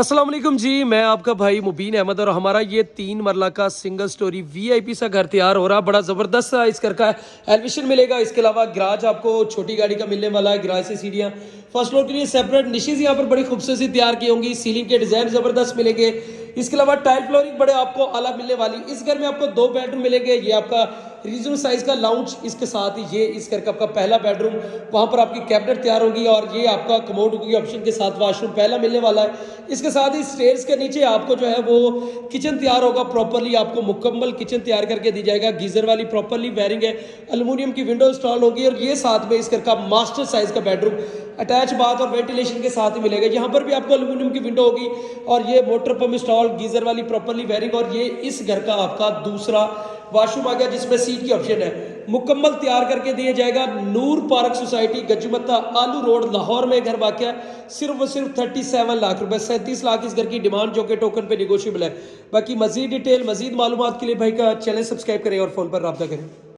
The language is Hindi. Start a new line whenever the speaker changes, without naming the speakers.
अस्सलाम वालेकुम जी। मैं आपका भाई मुबीन अहमद और हमारा ये 3 मरला का सिंगल स्टोरी वीआईपी सा घर तैयार हो रहा। बड़ा ज़बरदस्त सा इस घर का एलिवेशन मिलेगा। इसके अलावा गराज आपको छोटी गाड़ी का मिलने वाला है। गराज से सीढ़ियाँ फर्स्ट फ्लोर के लिए सेपरेट निशेज़ यहाँ पर बड़ी खूबसूरत सी तैयार की होंगी। सीलिंग के डिज़ाइन ज़बरदस्त मिलेंगे। इसके अलावा टाइल फ्लोरिंग बड़े आपको आला मिलने वाली। इस घर में आपको 2 बेडरूम मिलेंगे। ये आपका रीजनल साइज का लाउंज, इसके साथ ही ये इस घर का आपका पहला बेडरूम, वहाँ पर आपकी कैबिनेट तैयार होगी और ये आपका कमोड होगी ऑप्शन के साथ। वॉशरूम पहला मिलने वाला है। इसके साथ ही स्टेयर्स के नीचे आपको जो है वो किचन तैयार होगा। प्रॉपरली आपको मुकम्मल किचन तैयार करके दी जाएगा। गीजर वाली प्रॉपरली वायरिंग है। एल्युमिनियम की विंडो इंस्टॉल होगी और ये साथ में इस घर का मास्टर साइज का बेडरूम अटैच बाथ और वेंटिलेशन के साथ ही मिलेगा। यहाँ पर भी आपको एल्युमिनियम की विंडो होगी और ये मोटर पंप इंस्टॉल, गीजर वाली प्रॉपरली वायरिंग और ये इस घर का आपका दूसरा वॉशरूम आ गया जिसमें सीट की ऑप्शन है। मुकम्मल तैयार करके दिया जाएगा। नूर पार्क सोसाइटी गजमत्ता आलू रोड लाहौर में घर वाक़या। सिर्फ 37 लाख रुपए, 37 लाख इस घर की डिमांड जो कि टोकन पे निगोशियबल है। बाकी मजीद डिटेल मजीद मालूमात के लिए भाई का चैनल सब्सक्राइब करें और फोन पर रब्ता करें।